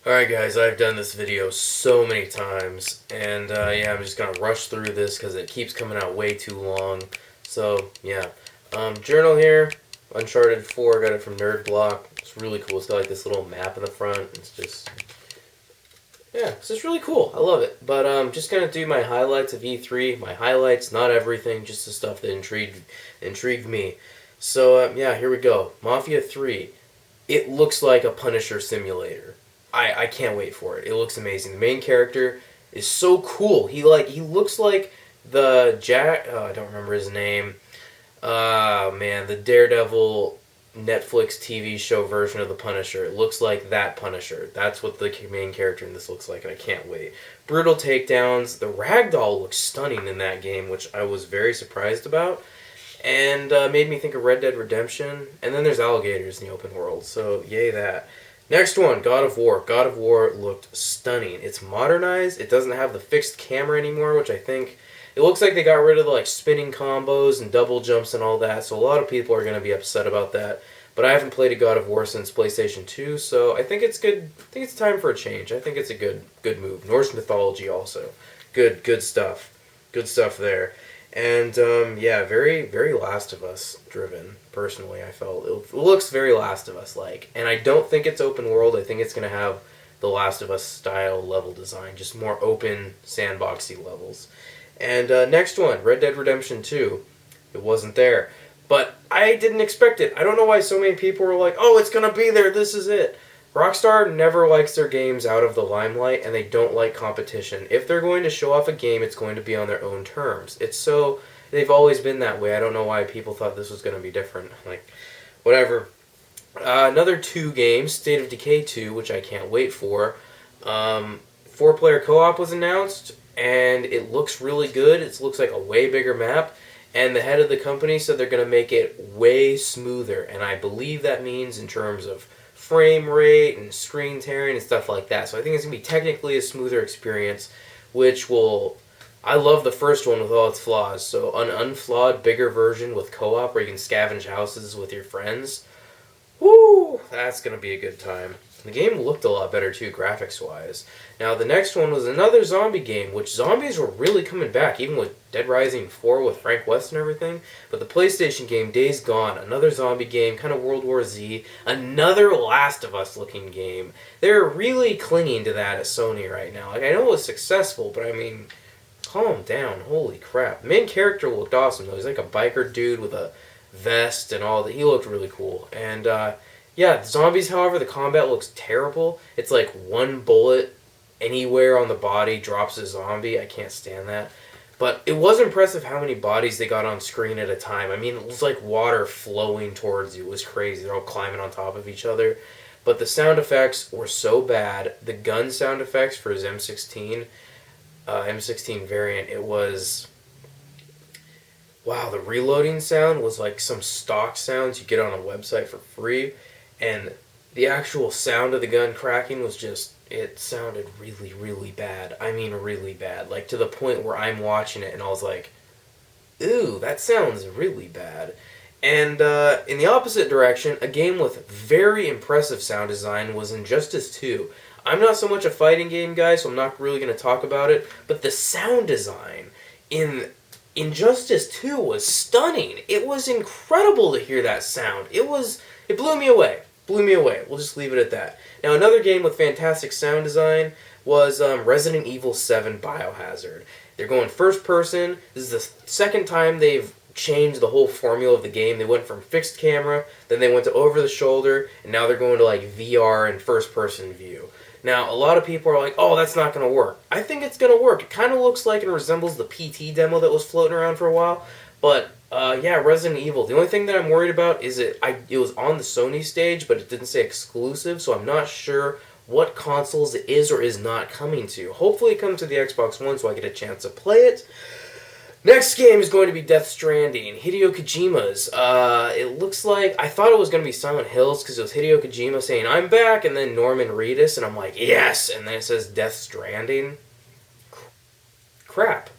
Alright guys, I've done this video so many times, and yeah, I'm just gonna rush through this because it keeps coming out way too long. So, yeah. Journal here, Uncharted 4, got it from Nerd Block. It's really cool. It's got like this little map in the front. It's just, yeah, it's just really cool. I love it. But just gonna do my highlights of E3. My highlights, not everything, just the stuff that intrigued me. So, yeah, here we go. Mafia 3. It looks like a Punisher simulator. I can't wait for it. It looks amazing. The main character is so cool. He looks like the Jack. I don't remember his name. Man, the Daredevil Netflix TV show version of the Punisher. It looks like that Punisher. That's what the main character in this looks like, and I can't wait. Brutal takedowns. The ragdoll looks stunning in that game, which I was very surprised about, and made me think of Red Dead Redemption. And then there's alligators in the open world, so yay that. Next one, God of War. God of War looked stunning. It's modernized. It doesn't have the fixed camera anymore, which I think it looks like they got rid of the like spinning combos and double jumps and all that. So a lot of people are going to be upset about that. But I haven't played a God of War since PlayStation 2, so I think it's good. I think it's time for a change. I think it's a good move. Norse mythology also. Good stuff. Good stuff there. And yeah, very Last of Us driven. Personally, I felt it looks very Last of Us like, and I don't think it's open world. I think it's gonna have the Last of Us style level design, just more open sandboxy levels. And next one, Red Dead Redemption 2. It wasn't there, but I didn't expect it. I don't know why so many people were like, "Oh, it's gonna be there. This is it." Rockstar never likes their games out of the limelight, and they don't like competition. If they're going to show off a game, it's going to be on their own terms. It's so they've always been that way. I don't know why people thought this was going to be different. Like, whatever. Another two games, State of Decay 2, which I can't wait for. Four-player co-op was announced, and it looks really good. It looks like a way bigger map. And the head of the company said they're going to make it way smoother, and I believe that means in terms of frame rate and screen tearing and stuff like that. So I think it's going to be technically a smoother experience, which will... I love the first one with all its flaws. So an unflawed, bigger version with co-op where you can scavenge houses with your friends. Woo! That's going to be a good time. The game looked a lot better too, graphics-wise. Now, the next one was another zombie game, which zombies were really coming back, even with Dead Rising 4 with Frank West and everything. But the PlayStation game, Days Gone, another zombie game, kind of World War Z, another Last of Us looking game. They're really clinging to that at Sony right now. Like, I know it was successful, but I mean, calm down, holy crap. The main character looked awesome, though. He's like a biker dude with a vest and all that. He looked really cool. And, yeah, zombies, however, the combat looks terrible. It's like one bullet anywhere on the body drops a zombie. I can't stand that. But it was impressive how many bodies they got on screen at a time. I mean, it was like water flowing towards you. It was crazy. They're all climbing on top of each other. But the sound effects were so bad. The gun sound effects for his M16 variant, it was... Wow, the reloading sound was like some stock sounds you get on a website for free. And the actual sound of the gun cracking was just, it sounded really bad. I mean really bad. Like to the point where I'm watching it and I was like, ooh, that sounds really bad. And in the opposite direction, a game with very impressive sound design was Injustice 2. I'm not so much a fighting game guy, so I'm not really going to talk about it, but the sound design in Injustice 2 was stunning. It was incredible to hear that sound. It blew me away. Blew me away. We'll just leave it at that. Now, another game with fantastic sound design was Resident Evil 7 Biohazard. They're going first person. This is the second time they've changed the whole formula of the game. They went from fixed camera, then they went to over the shoulder, and now they're going to like VR and first person view. Now, a lot of people are like, oh, that's not going to work. I think it's going to work. It kind of looks like and resembles the PT demo that was floating around for a while. But, yeah, Resident Evil. The only thing that I'm worried about is it was on the Sony stage, but it didn't say exclusive, so I'm not sure what consoles it is or is not coming to. Hopefully it comes to the Xbox One so I get a chance to play it. Next game is going to be Death Stranding, Hideo Kojima's. It looks like, I thought it was going to be Silent Hills because it was Hideo Kojima saying, I'm back, and then Norman Reedus, and I'm like, yes, and then it says Death Stranding. Crap.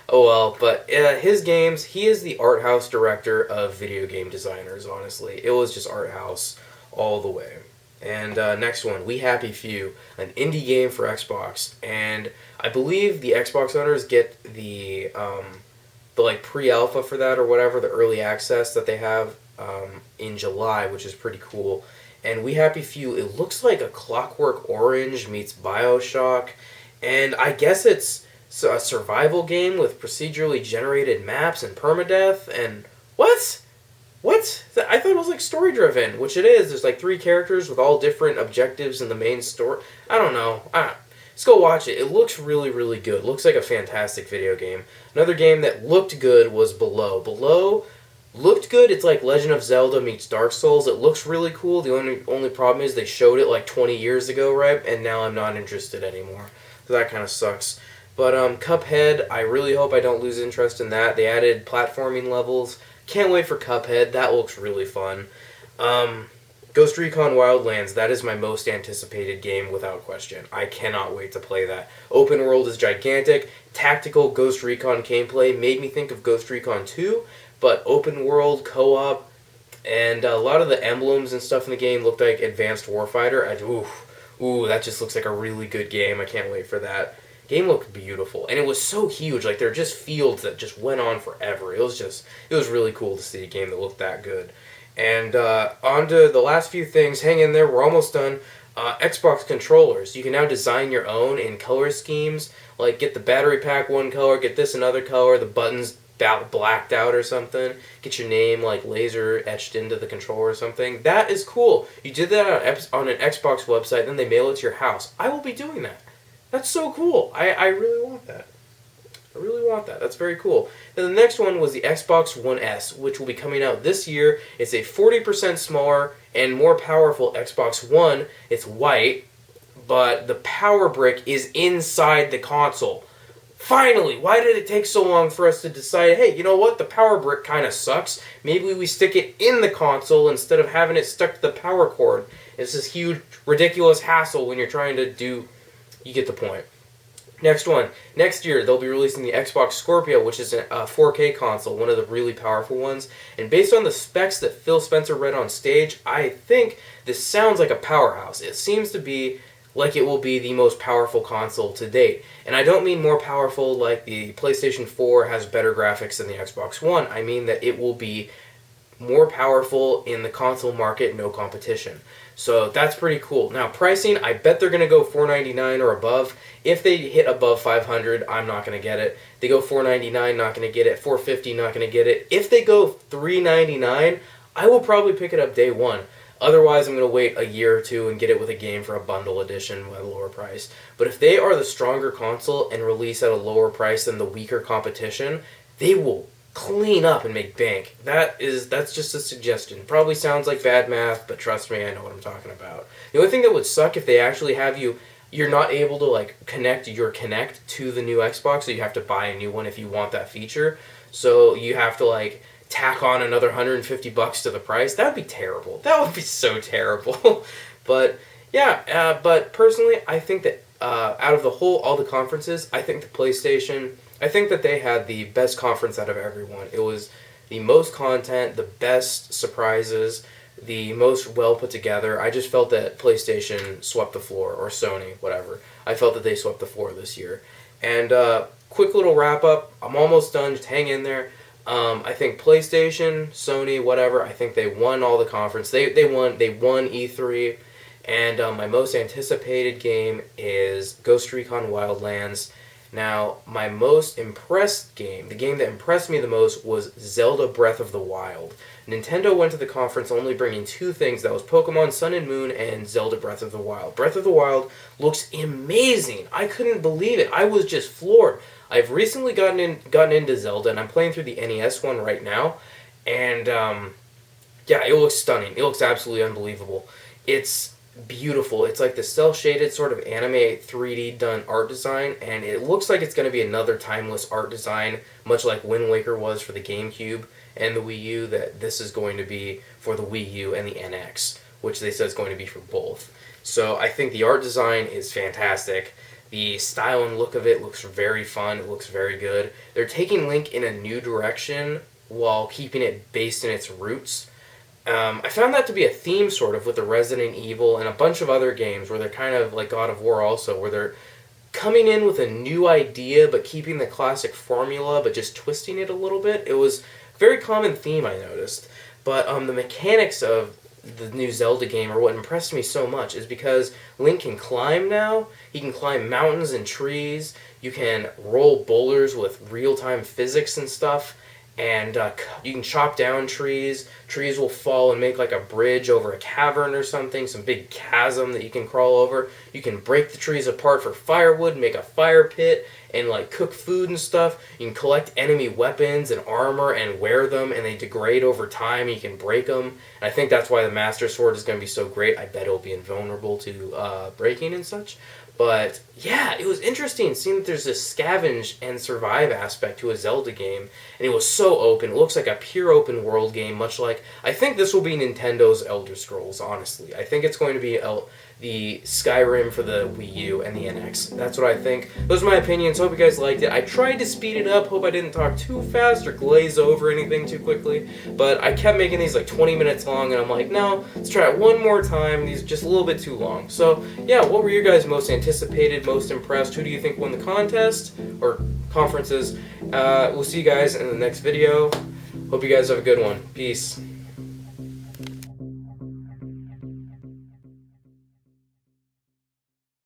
Oh well, but his games, he is the art house director of video game designers, honestly. It was just art house all the way. And next one, We Happy Few, an indie game for Xbox. And I believe the Xbox owners get the like pre-alpha for that or whatever, the early access that they have in July, which is pretty cool. And We Happy Few, it looks like a Clockwork Orange meets BioShock, and I guess it's a survival game with procedurally generated maps and permadeath, and what? What? I thought it was like story driven, which it is. There's like 3 characters with all different objectives in the main story. I don't know. Let's go watch it. It looks really, really good. It looks like a fantastic video game. Another game that looked good was Below. Below looked good. It's like Legend of Zelda meets Dark Souls. It looks really cool. The only problem is they showed it like 20 years ago, right? And now I'm not interested anymore. So that kind of sucks. But Cuphead, I really hope I don't lose interest in that. They added platforming levels. Can't wait for Cuphead. That looks really fun. Ghost Recon Wildlands, that is my most anticipated game without question. I cannot wait to play that. Open world is gigantic. Tactical Ghost Recon gameplay made me think of Ghost Recon 2, but open world, co-op, and a lot of the emblems and stuff in the game looked like Advanced Warfighter. Ooh, that just looks like a really good game. I can't wait for that. Game looked beautiful, and it was so huge. Like, they're just fields that just went on forever. It was really cool to see a game that looked that good. And on to the last few things. Hang in there, we're almost done. Xbox controllers. You can now design your own in color schemes. Like, get the battery pack one color, get this another color, the buttons blacked out or something. Get your name, like, laser etched into the controller or something. That is cool. You did that on an Xbox website, then they mail it to your house. I will be doing that. That's so cool. I really want that. I really want that. That's very cool. Then the next one was the Xbox One S, which will be coming out this year. It's a 40% smaller and more powerful Xbox One. It's white, but the power brick is inside the console. Finally! Why did it take so long for us to decide, hey, you know what? The power brick kind of sucks. Maybe we stick it in the console instead of having it stuck to the power cord. It's this huge, ridiculous hassle when you're trying to do... You get the point. Next one. Next year, they'll be releasing the Xbox Scorpio, which is a 4K console, one of the really powerful ones. And based on the specs that Phil Spencer read on stage, I think this sounds like a powerhouse. It seems to be like it will be the most powerful console to date. And I don't mean more powerful like the PlayStation 4 has better graphics than the Xbox One. I mean that it will be more powerful in the console market, no competition. So that's pretty cool. Now pricing, I bet they're going to go $499 or above. If they hit above $500, I'm not going to get it. They go $499, not going to get it. $450, not going to get it. If they go $399, I will probably pick it up day one. Otherwise, I'm going to wait a year or two and get it with a game for a bundle edition at a lower price. But if they are the stronger console and release at a lower price than the weaker competition, they will clean up and make bank. That's just a suggestion. Probably sounds like bad math, but trust me, I know what I'm talking about. The only thing that would suck if they actually have you're not able to like connect your Kinect to the new Xbox, so you have to buy a new one if you want that feature. So you have to like tack on another $150 to the price. That would be terrible. That would be so terrible. But yeah, but personally, I think that out of all the conferences, I think that they had the best conference out of everyone. It was the most content, the best surprises, the most well put together. I just felt that PlayStation swept the floor, or Sony, whatever. I felt that they swept the floor this year. And quick little wrap up. I'm almost done. Just hang in there. I think PlayStation, Sony, whatever. I think they won all the conference. They won E3. And my most anticipated game is Ghost Recon Wildlands. Now, my most impressed game, the game that impressed me the most, was Zelda Breath of the Wild. Nintendo went to the conference only bringing 2 things. That was Pokemon Sun and Moon and Zelda Breath of the Wild. Breath of the Wild looks amazing. I couldn't believe it. I was just floored. I've recently gotten into Zelda, and I'm playing through the NES one right now. And, yeah, it looks stunning. It looks absolutely unbelievable. It's beautiful. It's like the cel-shaded sort of anime 3D done art design, and it looks like it's going to be another timeless art design, much like Wind Waker was for the GameCube and the Wii U, that this is going to be for the Wii U and the NX, which they said is going to be for both. So I think the art design is fantastic. The style and look of it looks very fun. It looks very good. They're taking Link in a new direction while keeping it based in its roots. I found that to be a theme sort of with the Resident Evil and a bunch of other games where they're kind of like God of War also, where they're coming in with a new idea but keeping the classic formula but just twisting it a little bit. It was a very common theme I noticed. But the mechanics of the new Zelda game are what impressed me so much is because Link can climb now. He can climb mountains and trees. You can roll boulders with real-time physics and stuff. And you can chop down trees. Trees will fall and make like a bridge over a cavern or something, some big chasm that you can crawl over. You can break the trees apart for firewood, make a fire pit, and like cook food and stuff. You can collect enemy weapons and armor and wear them, and they degrade over time. And you can break them. And I think that's why the Master Sword is going to be so great. I bet it'll be invulnerable to breaking and such. But yeah, it was interesting seeing that there's this scavenge and survive aspect to a Zelda game, and it was so open. It looks like a pure open world game, much like I think this will be Nintendo's Elder Scrolls. Honestly, I think it's going to be the Skyrim for the Wii U and the NX. That's what I think. Those are my opinions. Hope you guys liked it. I tried to speed it up. Hope I didn't talk too fast or glaze over anything too quickly. But I kept making these like 20 minutes long, and I'm like, no, let's try it one more time. These are just a little bit too long. So yeah, what were your guys most anticipated, most impressed? Who do you think won the contest or conferences? We'll see you guys in the next video. Hope you guys have a good one. Peace.